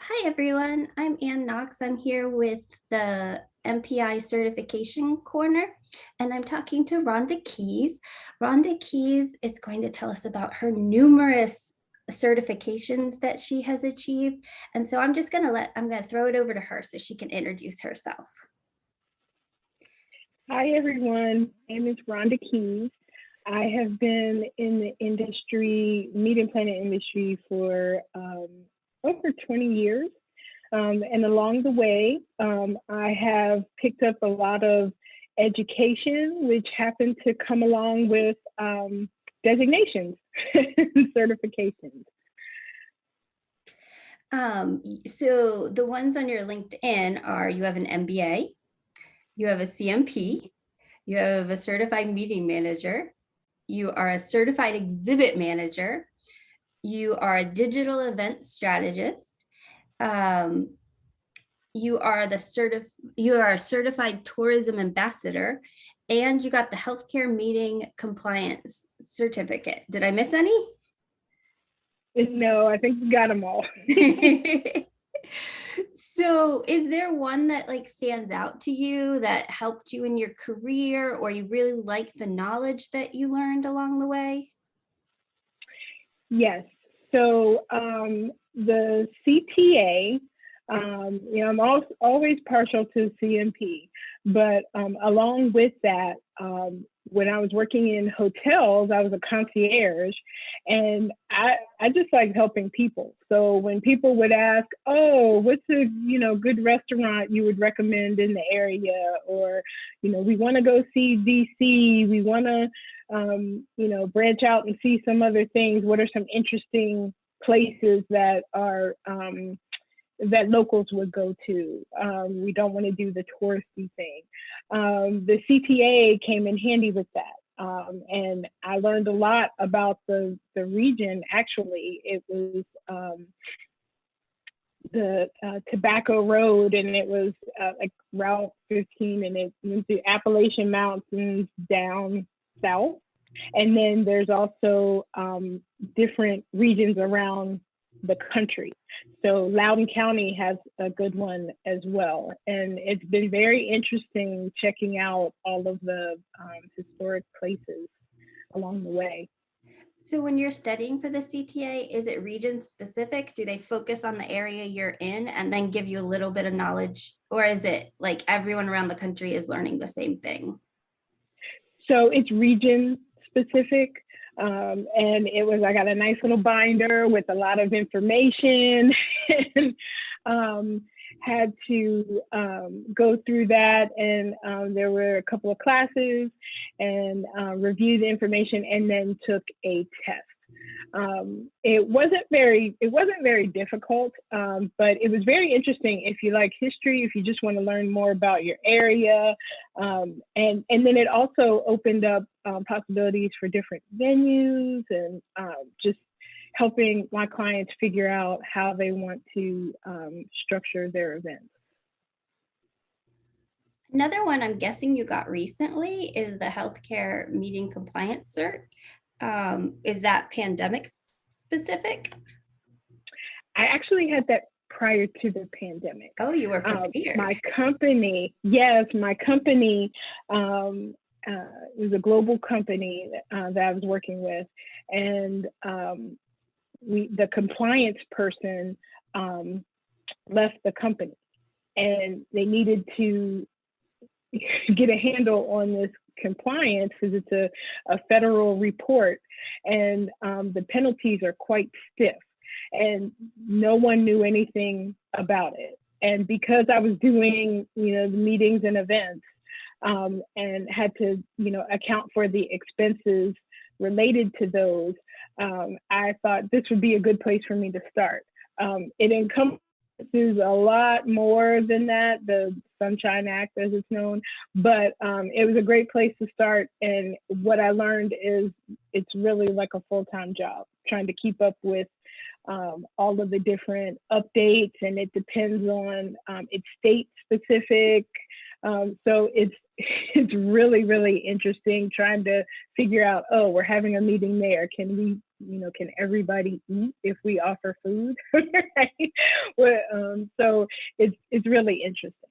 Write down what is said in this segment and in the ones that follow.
Hi, everyone. I'm Ann Knox. I'm here with the MPI Certification Corner, and I'm talking to Rhonda Keys. Rhonda Keys is going to tell us about her numerous certifications that she has achieved. And so I'm going to throw it over to her so she can introduce herself. Hi, everyone. My name is Rhonda Keys. I have been in the industry, meeting planning industry, for over 20 years. And along the way, I have picked up a lot of education, which happened to come along with designations and certifications. So the ones on your LinkedIn are you have an MBA, you have a CMP, you have a certified meeting manager, you are a certified exhibit manager, you are a digital event strategist, um, you are a certified tourism ambassador, and you got the healthcare meeting compliance certificate. Did I miss any? No, I think you got them all. So is there one that like stands out to you that helped you in your career, or you really like the knowledge that you learned along the way? Yes. So the CTA, I'm always partial to CMP, but along with that, when I was working in hotels, I was a concierge, and I just like helping people. So when people would ask, "Oh, what's a good restaurant you would recommend in the area?" or we want to go see DC, we want to branch out and see some other things. What are some interesting places that are that locals would go to? We don't want to do the touristy thing. The CTA came in handy with that. And I learned a lot about the region. Actually, it was the Tobacco Road, and it was like Route 15, and it went through Appalachian Mountains down south. And then there's also different regions around the country. So Loudoun County has a good one as well. And it's been very interesting checking out all of the historic places along the way. So when you're studying for the CTA, is it region specific? Do they focus on the area you're in and then give you a little bit of knowledge? Or is it like everyone around the country is learning the same thing? So it's region specific. I got a nice little binder with a lot of information and had to go through that. And there were a couple of classes and reviewed the information and then took a test. It wasn't very difficult, but it was very interesting if you like history, if you just want to learn more about your area, and then it also opened up possibilities for different venues and just helping my clients figure out how they want to structure their events. Another one I'm guessing you got recently is the healthcare meeting compliance cert. Is that pandemic specific? I actually had that prior to the pandemic. Oh, you were prepared. My company was a global company that I was working with, and the compliance person left the company, and they needed to get a handle on this compliance because it's a federal report, and the penalties are quite stiff, and no one knew anything about it. And because I was doing, the meetings and events, and had to, account for the expenses related to those, I thought this would be a good place for me to start. It encompasses a lot more than that, the Sunshine Act as it's known, but it was a great place to start. And what I learned is it's really like a full-time job, trying to keep up with all of the different updates, and it depends on it's state specific. So it's really, really interesting trying to figure out, oh, we're having a meeting there. Can we can everybody eat if we offer food? Right? Well, so it's really interesting.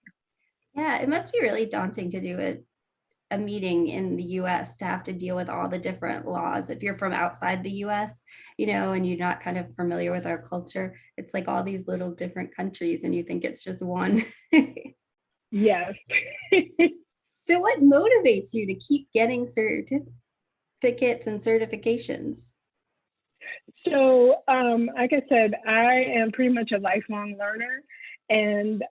Yeah, it must be really daunting to do a meeting in the US to have to deal with all the different laws. If you're from outside the US, and you're not kind of familiar with our culture, it's like all these little different countries and you think it's just one. Yes. So what motivates you to keep getting certificates and certifications? So, like I said, I am pretty much a lifelong learner. And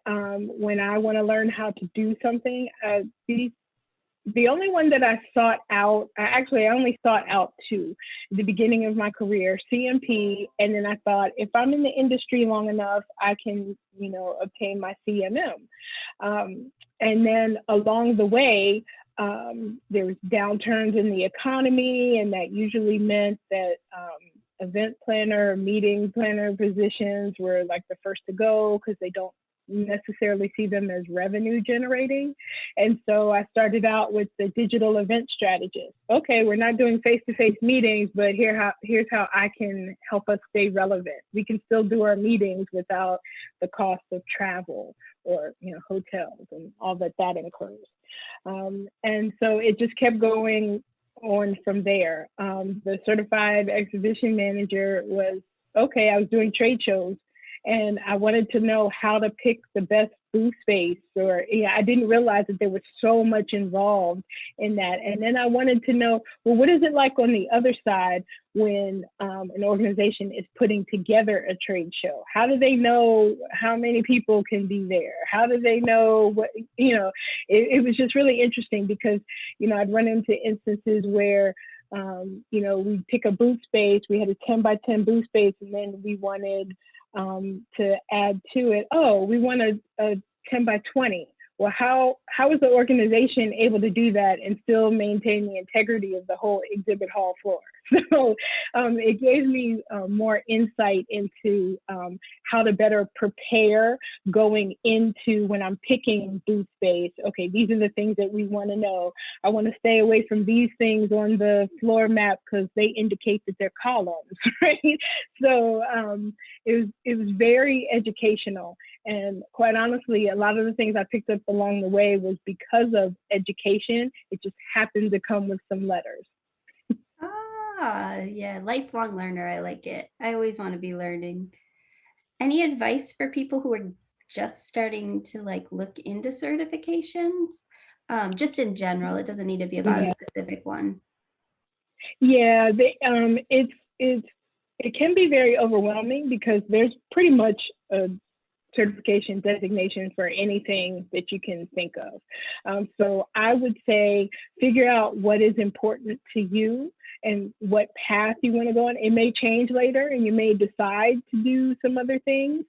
when I want to learn how to do something, the only one that I sought out, I only sought out two at the beginning of my career, CMP. And then I thought, if I'm in the industry long enough, I can, obtain my CMM. And then along the way, there was downturns in the economy, and that usually meant that event planner, meeting planner positions were like the first to go because they don't necessarily see them as revenue generating. And so I started out with the digital event strategist. Okay, we're not doing face-to-face meetings, but here's how I can help us stay relevant. We can still do our meetings without the cost of travel or hotels and all that incurs. And so it just kept going on from there. The certified exhibition manager was okay. I was doing trade shows, and I wanted to know how to pick the best booth space, or I didn't realize that there was so much involved in that. And then I wanted to know, well, what is it like on the other side when an organization is putting together a trade show? How do they know how many people can be there? How do they know what, it was just really interesting because, I'd run into instances where we pick a booth space, we had a 10 by 10 booth space, and then we wanted to add to it, we want a 10 by 20. Well, how is the organization able to do that and still maintain the integrity of the whole exhibit hall floor? So it gave me more insight into how to better prepare going into when I'm picking booth space. Okay, these are the things that we want to know. I want to stay away from these things on the floor map because they indicate that they're columns, right? So it was very educational. And quite honestly, a lot of the things I picked up along the way was because of education. It just happened to come with some letters. Yeah, lifelong learner. I like it. I always want to be learning. Any advice for people who are just starting to look into certifications? Just in general, it doesn't need to be about a Yeah, specific one. yeah. It can be very overwhelming because there's pretty much a certification designation for anything that you can think of. So I would say figure out what is important to you and what path you want to go on. It may change later and you may decide to do some other things.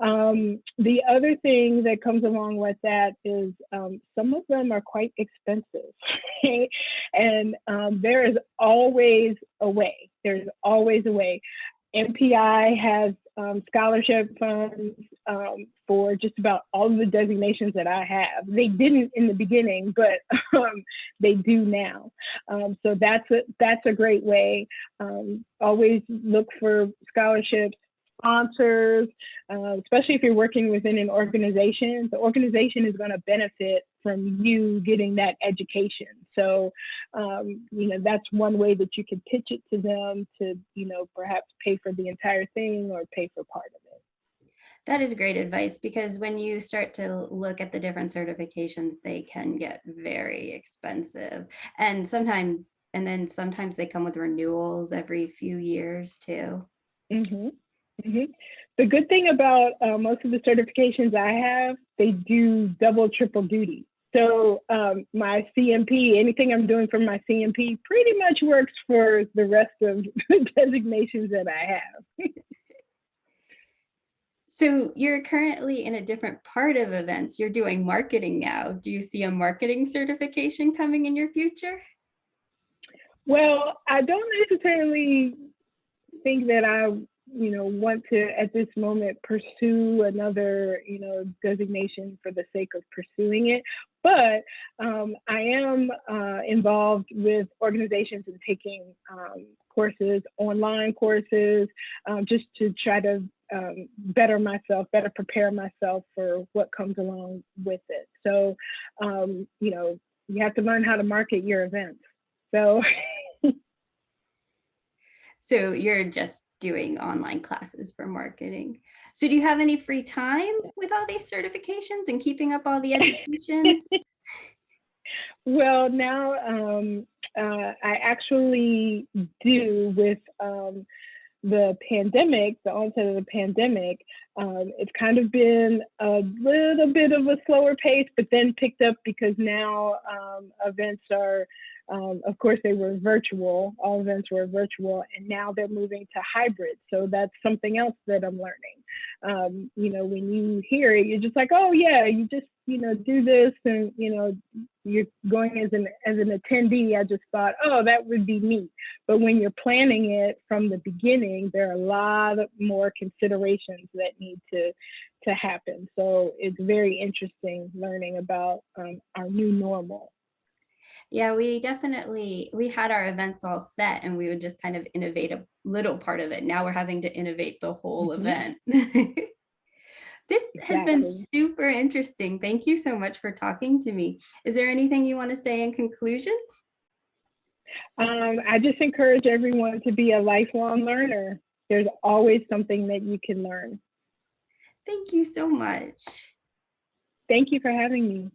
The other thing that comes along with that is some of them are quite expensive. Right? And there is always a way. There's always a way. MPI has scholarship funds for just about all of the designations that I have. They didn't in the beginning, but they do now. So that's a great way. Always look for scholarships, sponsors, especially if you're working within an organization. The organization is going to benefit from you getting that education. So, that's one way that you can pitch it to them to, perhaps pay for the entire thing or pay for part of it. That is great advice because when you start to look at the different certifications, they can get very expensive. And sometimes they come with renewals every few years too. Mm-hmm. Mm-hmm. The good thing about most of the certifications I have, they do double, triple duty. So my CMP, anything I'm doing for my CMP pretty much works for the rest of the designations that I have. So you're currently in a different part of events. You're doing marketing now. Do you see a marketing certification coming in your future? Well, I don't necessarily think that I want to at this moment pursue another, designation for the sake of pursuing it. But I am involved with organizations and taking courses, online courses, just to try to better prepare myself for what comes along with it. So, you have to learn how to market your events. So, So you're just doing online classes for marketing. So do you have any free time with all these certifications and keeping up all the education? well, now I actually do with the onset of the pandemic. It's kind of been a little bit of a slower pace, but then picked up because now events are, of course, they were virtual. All events were virtual, and now they're moving to hybrid. So that's something else that I'm learning. When you hear it, you're just like, oh yeah, you just do this, and you're going as an attendee. I just thought, oh, that would be neat. But when you're planning it from the beginning, there are a lot of more considerations that need to happen. So it's very interesting learning about our new normal. Yeah, we had our events all set and we would just kind of innovate a little part of it. Now we're having to innovate the whole event. This has been Exactly. super interesting. Thank you so much for talking to me. Is there anything you want to say in conclusion? I just encourage everyone to be a lifelong learner. There's always something that you can learn. Thank you so much. Thank you for having me.